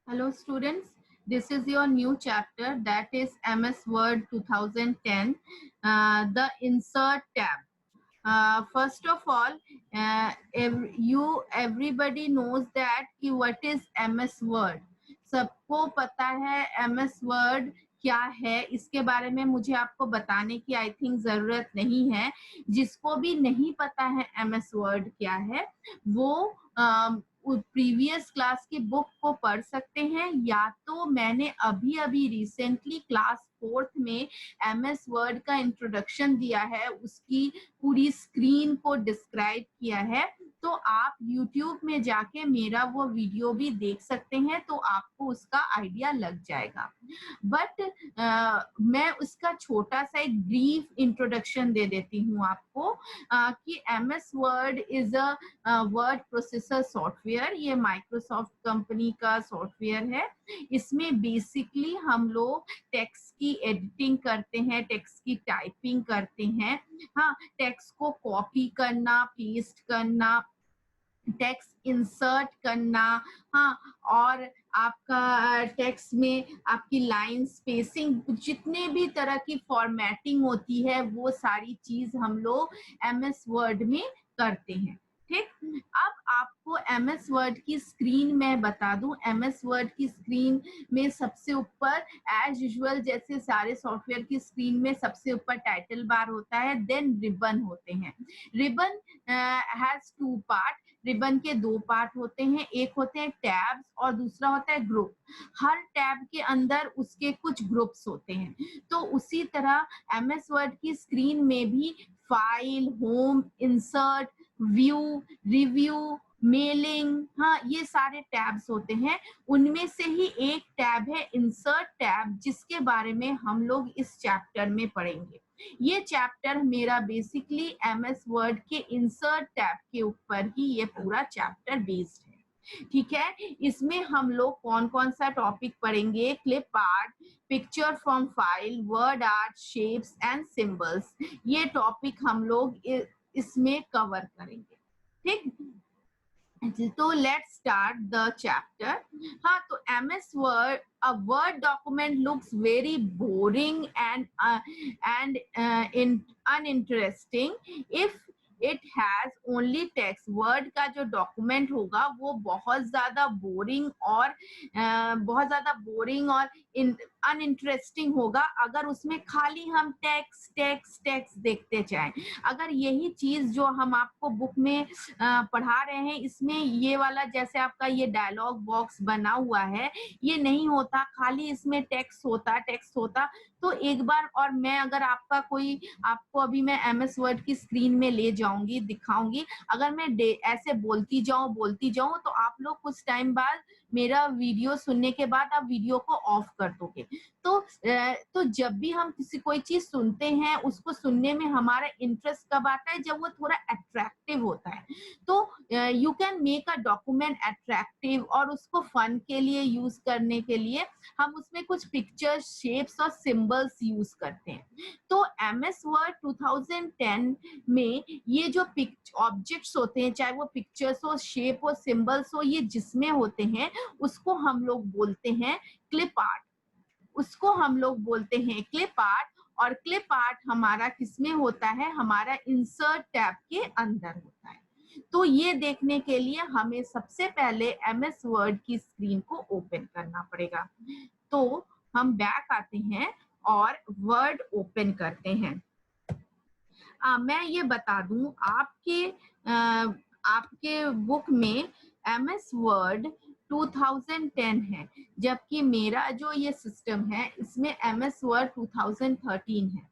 Hello students, this is your new chapter, that is MS Word 2010, the insert tab. First of all, everybody knows that कि what is MS Word. सबको पता है MS Word क्या है, इसके बारे में मुझे आपको बताने की आई थिंक जरूरत नहीं है. जिसको भी नहीं पता है MS Word क्या है, वो प्रीवियस क्लास की बुक को पढ़ सकते हैं, या तो मैंने अभी रिसेंटली क्लास 4th में MS वर्ड का इंट्रोडक्शन दिया है, उसकी पूरी स्क्रीन को डिस्क्राइब किया है, तो आप YouTube में जाके मेरा वो वीडियो भी देख सकते हैं, तो आपको उसका आइडिया लग जाएगा. बट मैं उसका छोटा सा एक ब्रीफ इंट्रोडक्शन दे देती हूँ आपको कि MS word is a word processor software. ये माइक्रोसॉफ्ट कंपनी का सॉफ्टवेयर है. इसमें बेसिकली हम लोग टेक्स्ट की एडिटिंग करते हैं, टेक्स्ट की टाइपिंग करते हैं. हाँ, टेक्स्ट को कॉपी करना, पेस्ट करना, टेक्स्ट इंसर्ट करना, हाँ, और आपका टेक्स्ट में आपकी लाइन स्पेसिंग, जितने भी तरह की फॉर्मेटिंग होती है वो सारी चीज हम लोग MS वर्ड में करते हैं. ठीक, अब आपको MS वर्ड की स्क्रीन में बता दूं. MS वर्ड की स्क्रीन में सबसे ऊपर एज यूजुअल जैसे सारे सॉफ्टवेयर की स्क्रीन में सबसे ऊपर टाइटल बार होता है, देन रिबन होते हैं. Ribbon has 2 part. रिबन के 2 पार्ट होते हैं, एक होते हैं टैब्स और दूसरा होता है ग्रुप. हर टैब के अंदर उसके कुछ ग्रुप्स होते हैं. तो उसी तरह MS वर्ड की स्क्रीन में भी file, home, insert, view, review, mailing, हाँ, ये सारे टैब्स होते हैं. उनमें से ही एक टैब है इंसर्ट टैब, जिसके बारे में हम लोग इस चैप्टर में पढ़ेंगे. ये चैप्टर मेरा बेसिकली MS वर्ड के इंसर्ट टैब के ऊपर ही ये पूरा चैप्टर बेस्ड है. ठीक है, इसमें हम लोग कौन कौन सा टॉपिक पढ़ेंगे? Clip art, picture from file, word art, shapes and symbols, ये टॉपिक हम लोग इसमें कवर करेंगे. ठीक, तो लेट्स स्टार्ट द चैप्टर. हाँ, तो MS word, a word document looks very boring and uninteresting if it has only text. Word का जो डॉक्यूमेंट होगा वो बहुत ज्यादा बोरिंग और अनइंटरेस्टिंग होगा अगर उसमें खाली हम टेक्स्ट देखते जाएं. अगर यही चीज जो हम आपको बुक में पढ़ा रहे हैं, इसमें ये वाला जैसे आपका ये डायलॉग बॉक्स बना हुआ है, ये नहीं होता, खाली इसमें टेक्स्ट होता, तो एक बार और मैं अगर आपको अभी मैं MS वर्ड की स्क्रीन में ले जाऊंगी, दिखाऊंगी, अगर मैं ऐसे बोलती जाऊं तो आप लोग कुछ टाइम बाद मेरा वीडियो सुनने के बाद आप वीडियो को ऑफ कर दोगे. तो जब भी हम कोई चीज सुनते हैं, उसको सुनने में हमारा इंटरेस्ट कब आता है? जब वो थोड़ा अट्रैक्टिव होता है. तो you can make a document attractive, और उसको फन के लिए यूज करने के लिए हम उसमें कुछ पिक्चर्स, शेप्स और सिंबल्स यूज करते हैं. तो MS वर्ड 2010 में ये जो ऑब्जेक्ट्स होते हैं, चाहे वो पिक्चर्स हो, शेप हो, सिंबल्स हो, ये जिसमें होते हैं उसको हम लोग बोलते हैं क्लिप आर्ट. और क्लिप आर्ट हमारा किसमें होता है? हमारा इंसर्ट टैब के अंदर होता है. तो ये देखने के लिए हमें सबसे पहले MS वर्ड की स्क्रीन को ओपन करना पड़ेगा. तो हम बैक आते हैं और वर्ड ओपन करते हैं. मैं ये बता दूं, आपके बुक में MS वर्ड 2010 है, जबकि मेरा जो ये सिस्टम है इसमें MS वर्ड 2013 है.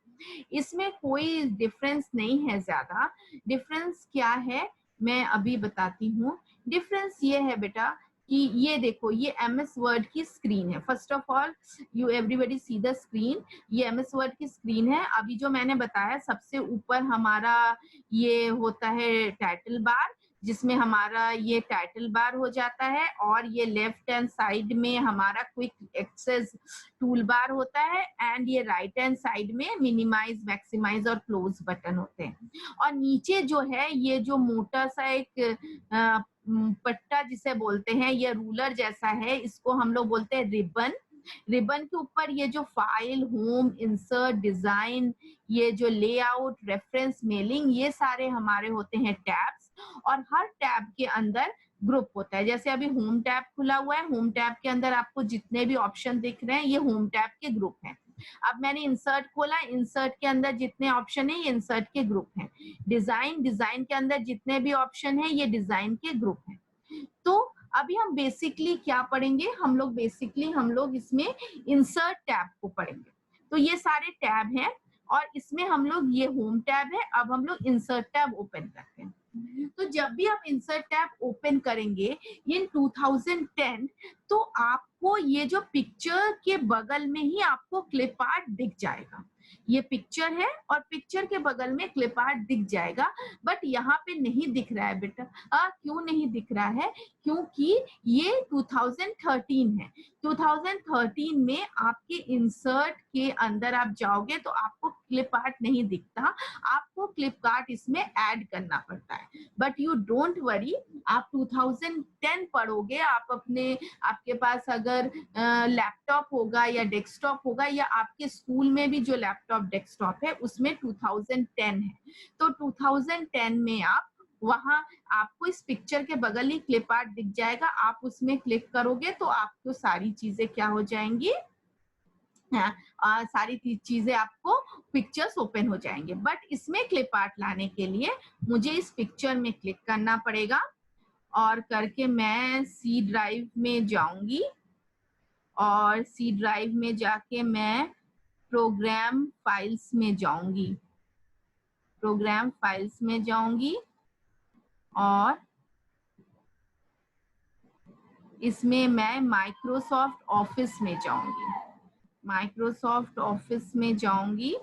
इसमें कोई डिफरेंस नहीं है ज्यादा. डिफरेंस क्या है मैं अभी बताती हूँ. डिफरेंस ये है बेटा कि ये देखो, ये MS वर्ड की स्क्रीन है. First of all you everybody see the screen. ये MS वर्ड की स्क्रीन है. अभी जो मैंने बताया, सबसे ऊपर हमारा ये होता है टाइटल बार, जिसमें हमारा ये टाइटल बार हो जाता है और ये लेफ्ट हैंड साइड में हमारा क्विक एक्सेस टूल बार होता है एंड ये राइट हैंड साइड में मिनिमाइज, मैक्सिमाइज और क्लोज बटन होते हैं। और नीचे जो है ये जो मोटा सा एक पट्टा जिसे बोलते हैं, ये रूलर जैसा है, इसको हम लोग बोलते हैं रिबन। रिबन के ऊपर ये जो फाइल, होम, इंसर्ट, डिजाइन, ये जो लेआउट, रेफरेंस, मेलिंग, ये सारे हमारे होते हैं टैब्स। और हर टैब के अंदर ग्रुप होता है। जैसे अभी होम टैब खुला हुआ है, होम टैब के अंदर आपको जितने भी ऑप्शन दिख रहे हैं ये होम टैब के ग्रुप हैं। अब मैंने इंसर्ट खोला, इंसर्ट के अंदर जितने ऑप्शन है ये इंसर्ट के ग्रुप हैं। डिजाइन, डिजाइन के अंदर जितने भी ऑप्शन है ये डिजाइन के ग्रुप हैं। तो अभी हम बेसिकली क्या पढ़ेंगे, हम लोग इसमें इंसर्ट टैब को पढ़ेंगे। तो ये सारे टैब हैं और इसमें हम लोग, ये होम टैब है, अब हम लोग इंसर्ट टैब ओपन करते हैं। तो जब भी आप इंसर्ट टैब ओपन करेंगे इन 2010, तो आपको ये जो पिक्चर के बगल में ही आपको क्लिप आर्ट दिख जाएगा। ये पिक्चर है और पिक्चर के बगल में क्लिप आर्ट दिख जाएगा, बट यहाँ पे नहीं दिख रहा है बेटा। क्यों नहीं दिख रहा है? क्योंकि ये 2013 है। 2013 में आपके इंसर्ट के अंदर आप जाओगे तो आपको क्लिप आर्ट नहीं दिखता, आपको क्लिप आर्ट इसमें ऐड करना पड़ता है। बट यू डोंट वरी, आप 2010 पढ़ोगे, आपके पास अगर लैपटॉप होगा या डेस्कटॉप होगा, या आपके स्कूल में भी जो लैपटॉप डेस्कटॉप है उसमें 2010 है, तो 2010 में आप वहां आपको इस पिक्चर के बगल ही क्लिप आर्ट दिख जाएगा। आप उसमें क्लिक करोगे तो आपको सारी चीजें क्या हो जाएंगी, सारी चीजें आपको पिक्चर्स ओपन हो जाएंगे। बट इसमें क्लिप आर्ट लाने के लिए मुझे इस पिक्चर में क्लिक करना पड़ेगा और करके मैं सी ड्राइव में जाऊंगी और सी ड्राइव में जाके मैं प्रोग्राम फाइल्स में जाऊंगी, प्रोग्राम फाइल्स में जाऊंगी और इसमें मैं माइक्रोसॉफ्ट ऑफिस में जाऊंगी, माइक्रोसॉफ्ट ऑफिस में जाऊंगी,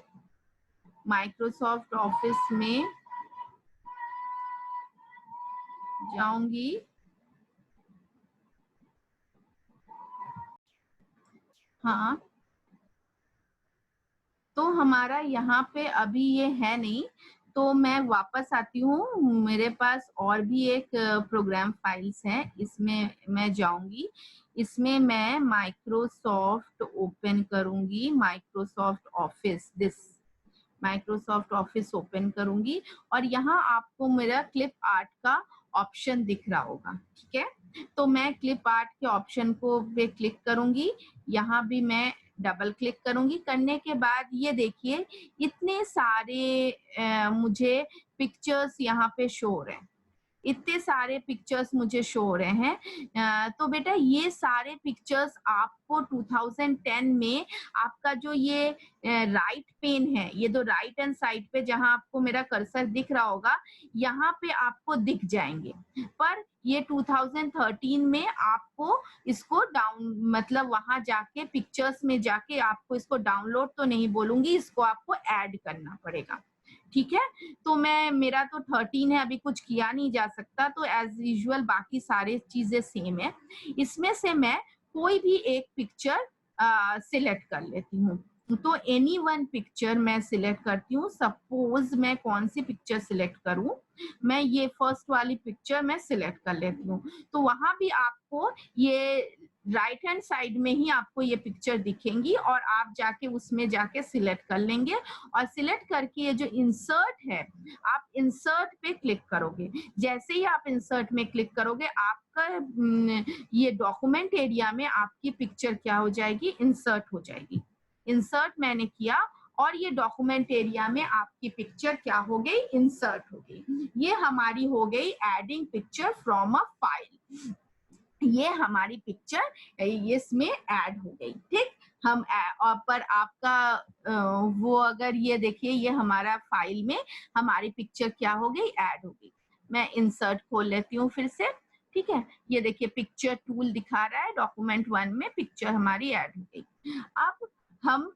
माइक्रोसॉफ्ट ऑफिस में जाऊंगी। हाँ, तो हमारा यहाँ पे अभी ये है नहीं, तो मैं वापस आती हूँ। मेरे पास और भी एक प्रोग्राम फाइल्स है, इसमें मैं जाऊंगी, इसमें मैं माइक्रोसॉफ्ट ओपन करूंगी, Microsoft office, Microsoft office open करूंगी और यहाँ आपको मेरा क्लिप आर्ट का ऑप्शन दिख रहा होगा। ठीक है, तो मैं क्लिप आर्ट के ऑप्शन को पे क्लिक करूंगी, यहाँ भी मैं डबल क्लिक करूंगी। करने के बाद ये देखिए इतने सारे मुझे पिक्चर्स यहाँ पे शो हो रहे हैं, इतने सारे पिक्चर्स मुझे शो हो रहे हैं। तो बेटा ये सारे पिक्चर्स आपको 2010 में आपका जो ये राइट पेन है, ये तो राइट हैंड साइड पे जहां आपको मेरा कर्सर दिख रहा होगा, यहाँ पे आपको दिख जाएंगे। पर ये 2013 में आपको इसको डाउन, मतलब वहां जाके पिक्चर्स में जाके आपको इसको डाउनलोड तो नहीं बोलूंगी, इसको आपको ऐड करना पड़ेगा। ठीक है, तो मेरा तो 13 है, अभी कुछ किया नहीं जा सकता, तो एज यूजुअल बाकी सारे चीजें सेम है। इसमें से मैं कोई भी एक पिक्चर सिलेक्ट कर लेती हूँ। तो एनी वन पिक्चर मैं सिलेक्ट करती हूँ। सपोज मैं कौन सी पिक्चर सिलेक्ट करूं, मैं ये फर्स्ट वाली पिक्चर मैं सिलेक्ट कर लेती हूँ। तो वहां भी आपको ये राइट हैंड साइड में ही आपको ये पिक्चर दिखेंगी और आप जाके उसमें जाके सिलेक्ट कर लेंगे और सिलेक्ट करके ये जो इंसर्ट है, आप इंसर्ट पे क्लिक करोगे। जैसे ही आप इंसर्ट में क्लिक करोगे आपका ये डॉक्यूमेंट एरिया में आपकी पिक्चर क्या हो जाएगी, इंसर्ट हो जाएगी। इंसर्ट मैंने किया और ये डॉक्यूमेंट एरिया में आपकी पिक्चर क्या हो गई, इंसर्ट हो गई। ये हमारी हो गई adding picture from a file, ये हमारी पिक्चर इसमें ऐड हो गई। ठीक, हम पर आपका वो अगर ये देखिए ये हमारा फाइल में हमारी पिक्चर क्या हो गई, ऐड हो गई। मैं इंसर्ट खोल लेती हूँ फिर से। ठीक है, ये देखिए पिक्चर टूल दिखा रहा है, डॉक्यूमेंट 1 में पिक्चर हमारी ऐड हो गई। अब हम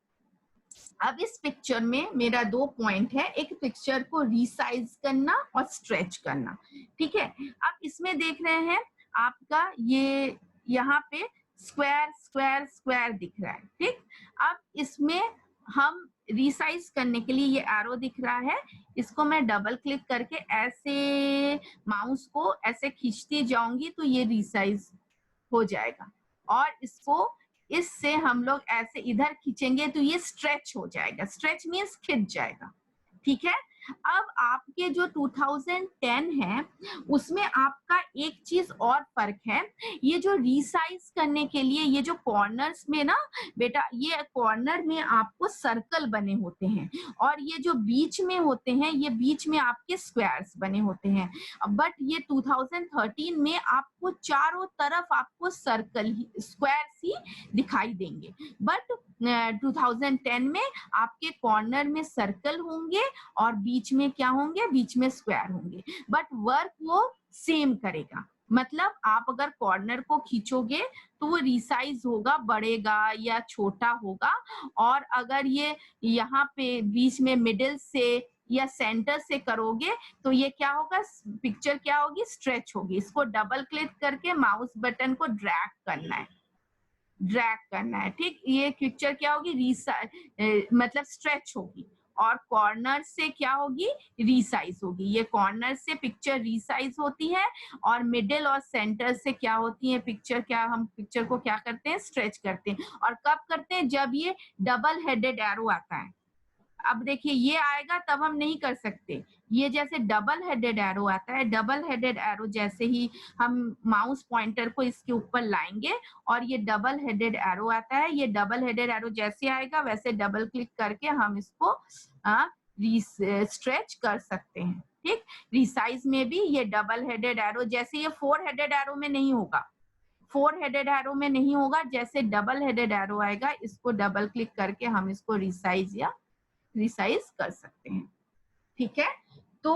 अब इस पिक्चर में मेरा 2 पॉइंट है, एक पिक्चर को रीसाइज करना और स्ट्रेच करना, ठीक है। अब इसमें देख रहे हैं आपका ये यहाँ पे स्क्वायर स्क्वायर स्क्वायर दिख रहा है, ठीक। अब इसमें हम रीसाइज करने के लिए ये एरो दिख रहा है, इसको मैं डबल क्लिक करके ऐसे माउस को ऐसे खींचती जाऊंगी तो ये रीसाइज हो जाएगा, और इसको इससे हम लोग ऐसे इधर खींचेंगे तो ये स्ट्रेच हो जाएगा, स्ट्रेच मीन्स खिंच जाएगा, ठीक है। अब आपके जो 2010 है उसमें आपका एक चीज और फर्क है, ये जो रीसाइज करने के लिए ये जो कॉर्नर्स में ना बेटा, ये कॉर्नर में आपको सर्कल बने होते हैं और ये जो बीच में होते हैं ये बीच में आपके स्क्वायर्स बने होते हैं। बट ये 2013 में आपको चारों तरफ आपको सर्कल स्क्वायर्स ही दिखाई देंगे, बट 2010 में आपके कॉर्नर में सर्कल होंगे और बीच में क्या होंगे, बीच में स्क्वायर होंगे, बट वर्क वो सेम करेगा। मतलब आप अगर कॉर्नर को खींचोगे तो वो रिसाइज होगा, बढ़ेगा या छोटा होगा, और अगर ये यहाँ पे बीच में मिडिल से या सेंटर से करोगे तो ये क्या होगा, पिक्चर क्या होगी, स्ट्रेच होगी। इसको डबल क्लिक करके माउस बटन को ड्रैग करना है, ड्रैग करना है, ठीक। ये पिक्चर क्या होगी, मतलब स्ट्रेच होगी, और कॉर्नर से क्या होगी, रीसाइज होगी। ये कॉर्नर से पिक्चर रीसाइज होती है और मिडिल और सेंटर से क्या होती है पिक्चर, क्या हम पिक्चर को क्या करते हैं, स्ट्रेच करते हैं। और कब करते हैं, जब ये डबल हेडेड एरो आता है। अब देखिए ये आएगा तब हम नहीं कर सकते, ये जैसे डबल हेडेड एरो आता है, डबल हेडेड एरो जैसे ही हम माउस पॉइंटर को इसके ऊपर लाएंगे और ये डबल हेडेड एरो आता है, ये डबल हेडेड एरो जैसे आएगा वैसे डबल क्लिक करके हम इसको स्ट्रेच कर सकते हैं, ठीक। रिसाइज में भी ये डबल हेडेड एरो, जैसे ये 4 हेडेड एरो में नहीं होगा, 4 हेडेड एरो में नहीं होगा, जैसे डबल हेडेड एरो आएगा इसको डबल क्लिक करके हम इसको रिसाइज या रिसाइज कर सकते हैं, ठीक है। तो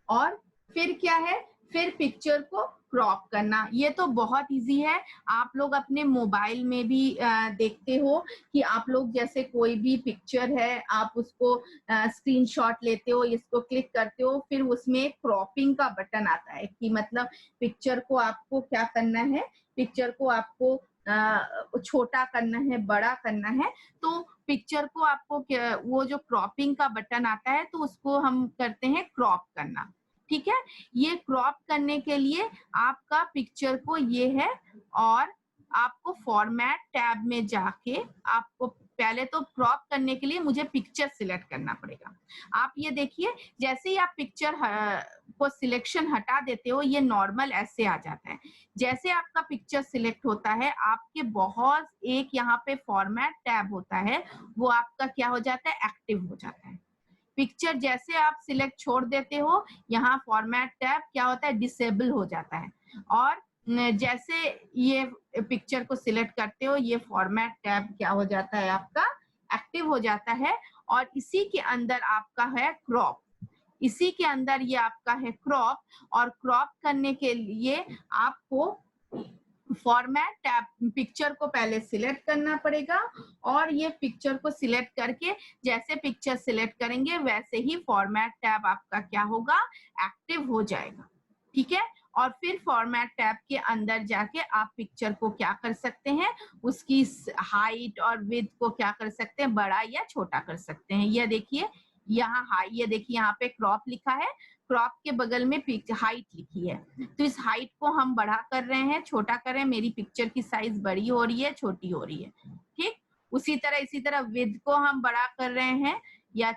और फिर क्या है, फिर पिक्चर को क्रॉप करना, ये तो बहुत इजी है। आप लोग अपने मोबाइल में भी देखते हो कि आप लोग जैसे कोई भी पिक्चर है आप उसको स्क्रीनशॉट लेते हो, इसको क्लिक करते हो, फिर उसमें क्रॉपिंग का बटन आता है कि मतलब पिक्चर को आपको क्या करना है, पिक्चर को आपको छोटा करना है, बड़ा करना है, तो पिक्चर को आपको वो जो क्रॉपिंग का बटन आता है तो उसको हम करते हैं क्रॉप करना, ठीक है। ये क्रॉप करने के लिए आपका पिक्चर को ये है, और आपको फॉर्मेट टैब में जाके आपको पहले तो क्रॉप करने के लिए मुझे पिक्चर सिलेक्ट करना पड़ेगा। आप ये देखिए जैसे ही आप पिक्चर को सिलेक्शन हटा देते हो ये नॉर्मल ऐसे आ जाता है। जैसे आपका पिक्चर सिलेक्ट होता है आपके बहुत एक यहाँ पे फॉर्मेट टैब होता है, वो आपका क्या हो जाता है, एक्टिव हो जाता है। पिक्चर जैसे आप सिलेक्ट छोड़ देते हो यहाँ फॉर्मेट टैब क्या होता है, डिसेबल हो जाता है, और जैसे ये पिक्चर को सिलेक्ट करते हो ये फॉर्मेट टैब क्या हो जाता है, आपका एक्टिव हो जाता है। और इसी के अंदर आपका है क्रॉप, इसी के अंदर ये आपका है क्रॉप, और क्रॉप करने के लिए आपको फॉर्मेट टैब पिक्चर को पहले सिलेक्ट करना पड़ेगा, और ये पिक्चर को सिलेक्ट करके जैसे पिक्चर सिलेक्ट करेंगे वैसे ही फॉर्मेट टैब आपका क्या होगा, एक्टिव हो जाएगा, ठीक है। और फिर फॉर्मेट टैब के अंदर जाके आप पिक्चर को क्या कर सकते हैं, उसकी हाइट और विड्थ को क्या कर सकते हैं, बड़ा या छोटा कर सकते हैं। ये देखिए यहाँ हाई, ये देखिए यहाँ पे क्रॉप लिखा है, क्रॉप के बगल में हाइट लिखी है, तो इस हाइट को हम बड़ा कर रहे हैं, छोटा कर रहे हैं, मेरी पिक्चर की साइज बड़ी हो रही है, छोटी हो रही है, ठीक। उसी तरह विड्थ को हम बड़ा कर रहे हैं या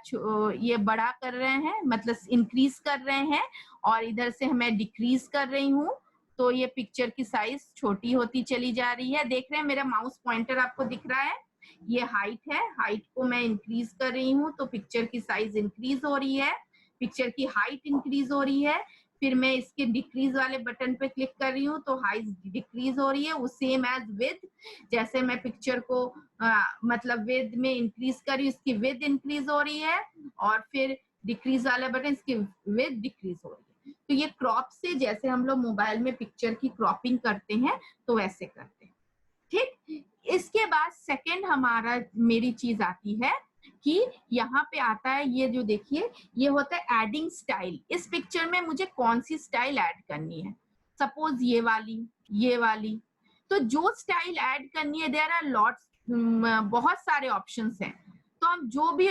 ये बड़ा कर रहे हैं, मतलब इंक्रीज कर रहे हैं, और इधर से मैं डिक्रीज कर रही हूँ, तो ये पिक्चर की साइज छोटी होती चली जा रही है। देख रहे हैं मेरा माउस पॉइंटर आपको दिख रहा है, ये हाइट है, हाइट को मैं इंक्रीज कर रही हूँ तो पिक्चर की साइज इंक्रीज हो रही है, पिक्चर की हाइट इंक्रीज हो रही है। फिर मैं इसके डिक्रीज वाले बटन पे क्लिक कर रही हूँ तो हाइट डिक्रीज हो रही है, सेम एज विद, जैसे मैं पिक्चर को मतलब विद में इंक्रीज कर रही हूँ इसकी विद इंक्रीज हो रही है, और फिर डिक्रीज वाला बटन इसकी विद डिक्रीज हो रही है। तो ये क्रॉप से जैसे हम लोग मोबाइल में पिक्चर की क्रॉपिंग करते हैं तो वैसे करते हैं, ठीक। इसके बाद सेकंड हमारा मेरी चीज आती है कि यहाँ पे आता है, ये जो देखिए ये होता है एडिंग स्टाइल। इस पिक्चर में मुझे कौन सी स्टाइल ऐड करनी है, सपोज ये वाली। तो जो स्टाइल ऐड करनी है, देयर आर लॉट्स, बहुत सारे ऑप्शंस हैं। तो हम जो भी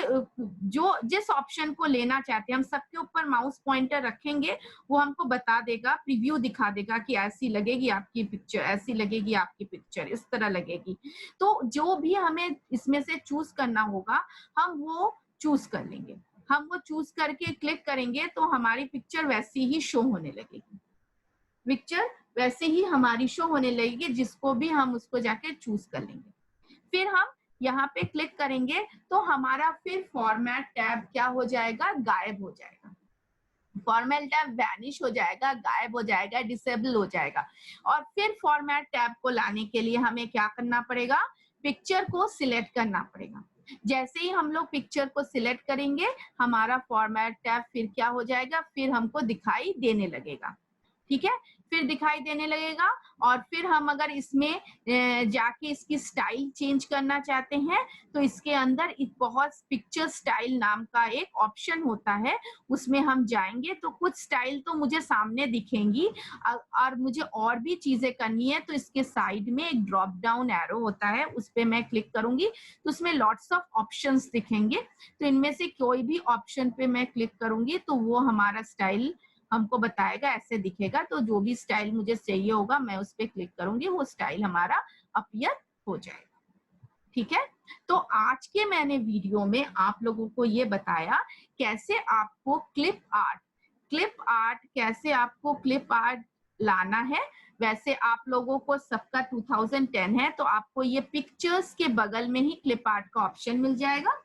जो जिस ऑप्शन को लेना चाहते हैं, हम सबके ऊपर माउस पॉइंटर रखेंगे, वो हमको बता देगा, प्रीव्यू दिखा देगा कि ऐसी लगेगी आपकी पिक्चर, ऐसी लगेगी आपकी पिक्चर, इस तरह लगेगी। तो जो भी हमें इसमें से चूज करना होगा, हम वो चूज कर लेंगे। हम वो चूज करके क्लिक करेंगे तो हमारी पिक्चर वैसी ही शो होने लगेगी। पिक्चर वैसे ही हमारी शो होने लगेगी, जिसको भी हम उसको जाके चूज कर लेंगे। फिर हम यहाँ पे क्लिक करेंगे तो हमारा फिर फॉर्मेट टैब क्या हो जाएगा, गायब हो जाएगा। फॉर्मेट टैब वैनिश हो जाएगा, गायब हो जाएगा, डिसेबल हो जाएगा। और फिर फॉर्मेट टैब को लाने के लिए हमें क्या करना पड़ेगा, पिक्चर को सिलेक्ट करना पड़ेगा। जैसे ही हम लोग पिक्चर को सिलेक्ट करेंगे, हमारा फॉर्मेट टैब फिर क्या हो जाएगा, फिर हमको दिखाई देने लगेगा। ठीक है, फिर दिखाई देने लगेगा। और फिर हम अगर इसमें जाके इसकी स्टाइल चेंज करना चाहते हैं, तो इसके अंदर एक बहुत पिक्चर स्टाइल नाम का एक ऑप्शन होता है, उसमें हम जाएंगे तो कुछ स्टाइल तो मुझे सामने दिखेंगी, और मुझे और भी चीजें करनी है तो इसके साइड में एक ड्रॉप डाउन एरो होता है, उस पर मैं क्लिक करूंगी तो उसमें लॉट्स ऑफ ऑप्शंस दिखेंगे। तो इनमें से कोई भी ऑप्शन पे मैं क्लिक करूंगी तो वो हमारा स्टाइल हमको बताएगा, ऐसे दिखेगा। तो जो भी स्टाइल मुझे चाहिए होगा, मैं उस पर क्लिक करूंगी, वो स्टाइल हमारा अपीयर हो जाएगा। ठीक है, तो आज के मैंने वीडियो में आप लोगों को ये बताया कैसे आपको क्लिप आर्ट कैसे आपको क्लिप आर्ट लाना है। वैसे आप लोगों को सबका 2010 है, तो आपको ये पिक्चर्स के बगल में ही क्लिप आर्ट का ऑप्शन मिल जाएगा।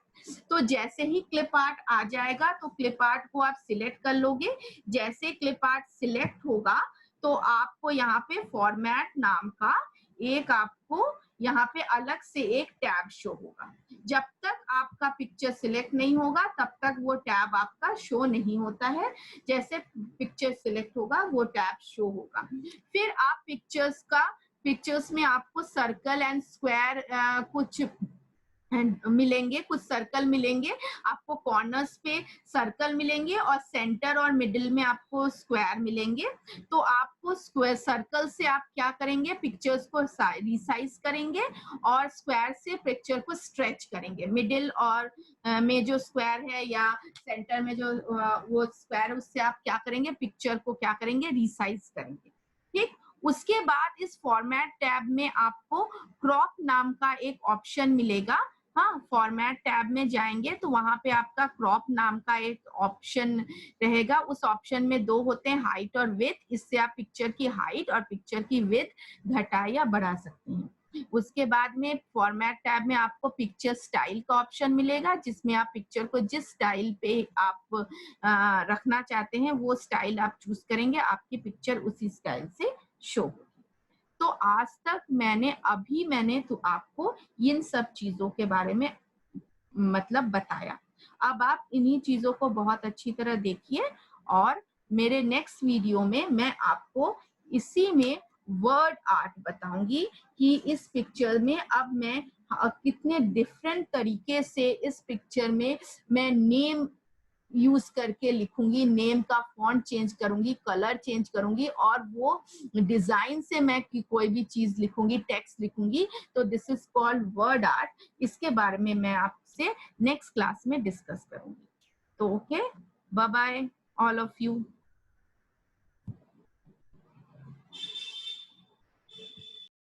तो जैसे ही क्लिप आर्ट आ जाएगा तो क्लिप आर्ट को आप सिलेक्ट कर लोगे। जैसे क्लिप आर्ट सिलेक्ट होगा तो आपको यहाँ पे फॉर्मेट नाम का एक आपको यहाँ पे अलग से एक टैब शो होगा। जब तक आपका पिक्चर सिलेक्ट नहीं होगा तब तक वो टैब आपका शो नहीं होता है। जैसे पिक्चर सिलेक्ट होगा वो टैब शो होगा। फिर आप पिक्चर्स में आपको सर्कल एंड स्क्वायर कुछ मिलेंगे, कुछ सर्कल मिलेंगे आपको, कॉर्नर्स पे सर्कल मिलेंगे और सेंटर और मिडिल में आपको स्क्वायर मिलेंगे। तो आपको स्क्वायर सर्कल से आप क्या करेंगे, पिक्चर्स को रिसाइज करेंगे और स्क्वायर से पिक्चर को स्ट्रेच करेंगे। मिडिल और में जो स्क्वायर है या सेंटर में जो वो स्क्वायर, उससे आप क्या करेंगे, पिक्चर को क्या करेंगे, रिसाइज करेंगे। ठीक, उसके बाद इस फॉर्मेट टैब में आपको क्रॉप नाम का एक ऑप्शन मिलेगा। हाँ, फॉर्मेट टैब में जाएंगे तो वहां पे आपका क्रॉप नाम का एक ऑप्शन रहेगा। उस ऑप्शन में दो होते हैं, हाइट और विड्थ। इससे आप पिक्चर की हाइट और पिक्चर की विड्थ घटा या बढ़ा सकते हैं। उसके बाद में फॉर्मेट टैब में आपको पिक्चर स्टाइल का ऑप्शन मिलेगा, जिसमें आप पिक्चर को जिस स्टाइल पे आप रखना चाहते हैं वो स्टाइल आप चूज करेंगे, आपकी पिक्चर उसी स्टाइल से शो होगी। तो आज तक मैंने तो आपको इन सब चीजों के बारे में मतलब बताया। अब आप इन्हीं चीजों को बहुत अच्छी तरह देखिए, और मेरे नेक्स्ट वीडियो में मैं आपको इसी में वर्ड आर्ट बताऊंगी कि इस पिक्चर में अब मैं कितने डिफरेंट तरीके से इस पिक्चर में मैं नेम यूज करके लिखूंगी, नेम का फॉन्ट चेंज करूंगी, कलर चेंज करूंगी, और वो डिजाइन से मैं कोई भी चीज लिखूंगी, टेक्स्ट लिखूंगी। तो this is called word art. इसके बारे में मैं आपसे नेक्स्ट क्लास में डिस्कस करूंगी। तो okay, bye bye all of you.